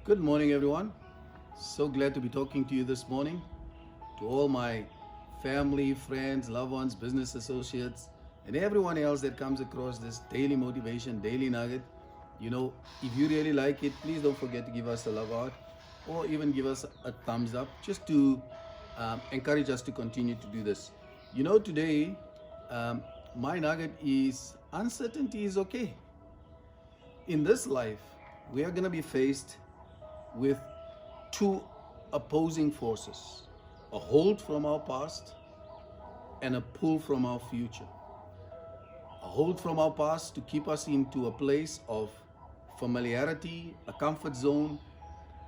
Good morning, everyone. So glad to be talking to you this morning. To all my family, friends, loved ones, business associates, and everyone else that comes across this daily motivation, daily nugget. If you really like it, please don't forget to give us a love out or even give us a thumbs up just to encourage us to continue to do this. Today, um, my nugget is uncertainty is okay. In this life, we are going to be faced with two opposing forces, a hold from our past and a pull from our future. A hold from our past to keep us into a place of familiarity, a comfort zone,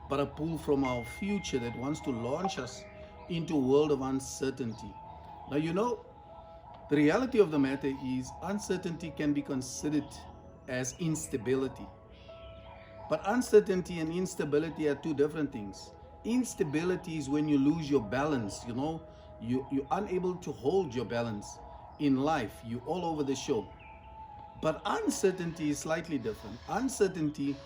but a pull from our future that wants to launch us into a world of uncertainty. Now, the reality of the matter is uncertainty can be considered as instability. But uncertainty and instability are two different things. Instability is when you lose your balance, you're unable to hold your balance in life. You're all over the show. But uncertainty is slightly different. Uncertainty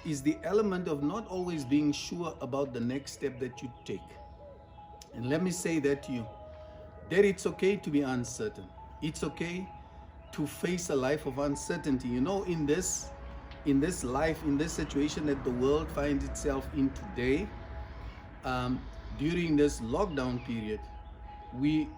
is the element of not always being sure about the next step that you take. And let me say that to you, that it's okay to be uncertain. It's okay to face a life of uncertainty. In this life, in this situation that the world finds itself in today, during this lockdown period, we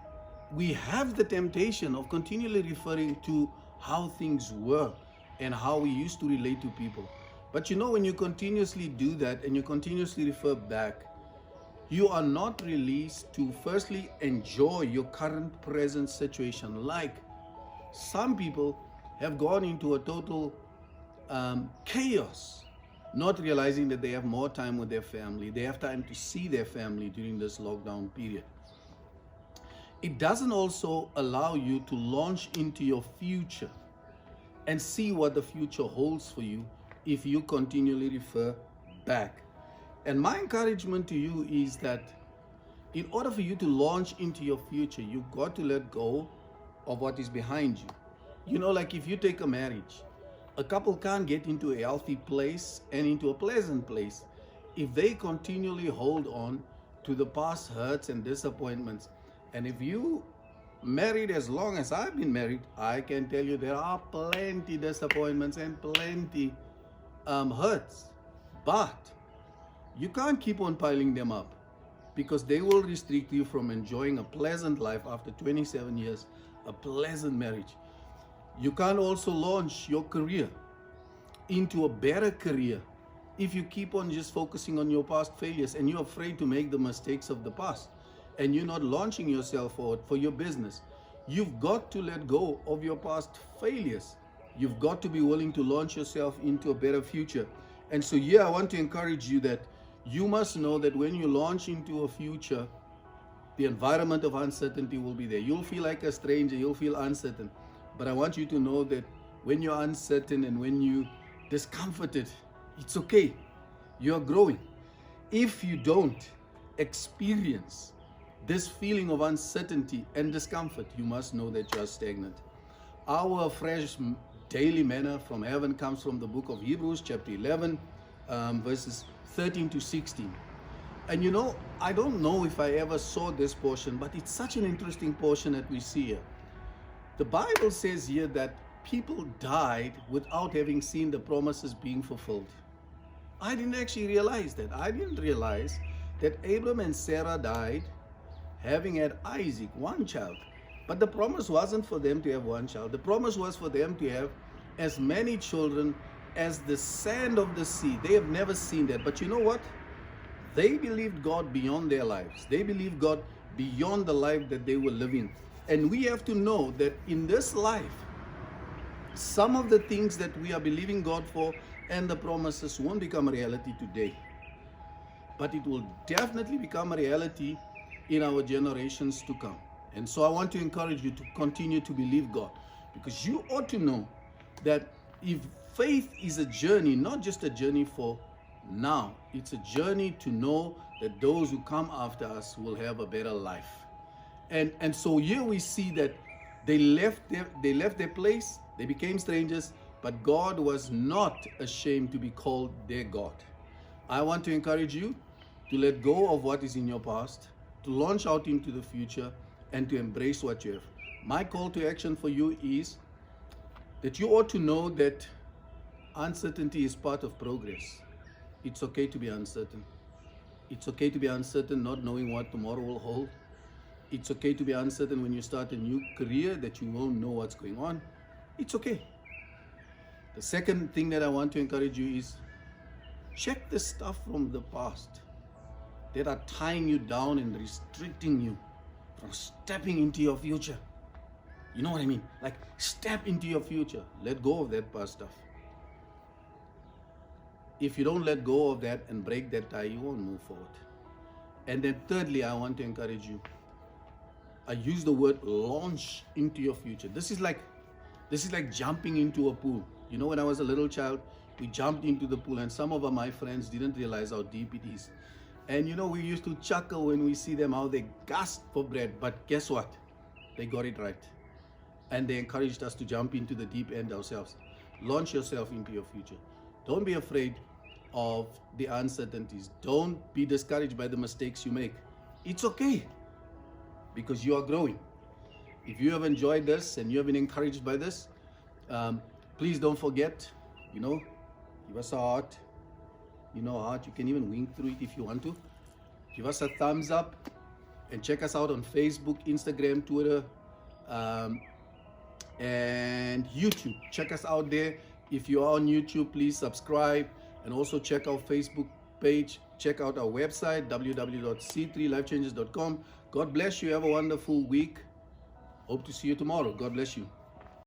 have the temptation of continually referring to how things were and how we used to relate to people. But when you continuously do that and you continuously refer back, you are not released to firstly enjoy your current present situation. Like some people have gone into a total chaos, not realizing that they have more time with their family. They have time to see their family during this lockdown period. It doesn't also allow you to launch into your future and see what the future holds for you if you continually refer back. And my encouragement to you is that in order for you to launch into your future, you've got to let go of what is behind you. Like if you take a marriage, a couple can't get into a healthy place and into a pleasant place if they continually hold on to the past hurts and disappointments. And if you married as long as I've been married, I can tell you there are plenty disappointments and plenty hurts. But you can't keep on piling them up because they will restrict you from enjoying a pleasant life after 27 years, a pleasant marriage. You can't also launch your career into a better career if you keep on just focusing on your past failures and you're afraid to make the mistakes of the past and you're not launching yourself forward for your business. You've got to let go of your past failures. You've got to be willing to launch yourself into a better future. And so, I want to encourage you that you must know that when you launch into a future, the environment of uncertainty will be there. You'll feel like a stranger, you'll feel uncertain. But I want you to know that when you're uncertain and when you're discomforted, it's okay. You're growing. If you don't experience this feeling of uncertainty and discomfort, you must know that you're stagnant. Our fresh daily manna from heaven comes from the book of Hebrews, chapter 11, verses 13 to 16. And I don't know if I ever saw this portion, but it's such an interesting portion that we see here. The Bible says here that people died without having seen the promises being fulfilled. I didn't actually realize that. I didn't realize that Abraham and Sarah died having had Isaac, one child. But the promise wasn't for them to have one child. The promise was for them to have as many children as the sand of the sea. They have never seen that. But you know what? They believed God beyond their lives. They believed God beyond the life that they were living. And we have to know that in this life, some of the things that we are believing God for and the promises won't become a reality today. But it will definitely become a reality in our generations to come. And so I want to encourage you to continue to believe God, because you ought to know that if faith is a journey, not just a journey for now, it's a journey to know that those who come after us will have a better life. And so here we see that they left their place, they became strangers, but God was not ashamed to be called their God. I want to encourage you to let go of what is in your past, to launch out into the future, and to embrace what you have. My call to action for you is that you ought to know that uncertainty is part of progress. It's okay to be uncertain. It's okay to be uncertain, not knowing what tomorrow will hold. It's okay to be uncertain when you start a new career that you won't know what's going on. It's okay. The second thing that I want to encourage you is check the stuff from the past that are tying you down and restricting you from stepping into your future. You know what I mean? Like, step into your future. Let go of that past stuff. If you don't let go of that and break that tie, you won't move forward. And then thirdly, I want to encourage you. I use the word launch into your future. This is like jumping into a pool. You know, when I was a little child, we jumped into the pool, and some of my friends didn't realize how deep it is. And you know, we used to chuckle when we see them, how they gasped for breath. But guess what? They got it right. And they encouraged us to jump into the deep end ourselves. Launch yourself into your future. Don't be afraid of the uncertainties. Don't be discouraged by the mistakes you make. It's okay, because you are growing. If you have enjoyed this and you have been encouraged by this, please don't forget, give us a heart. Heart, you can even wink through it if you want to. Give us a thumbs up and check us out on Facebook, Instagram, Twitter, and YouTube. Check us out there. If you are on YouTube, please subscribe, and also check our Facebook page. Check out our website, www.c3lifechanges.com. God bless you. Have a wonderful week. Hope to see you tomorrow. God bless you.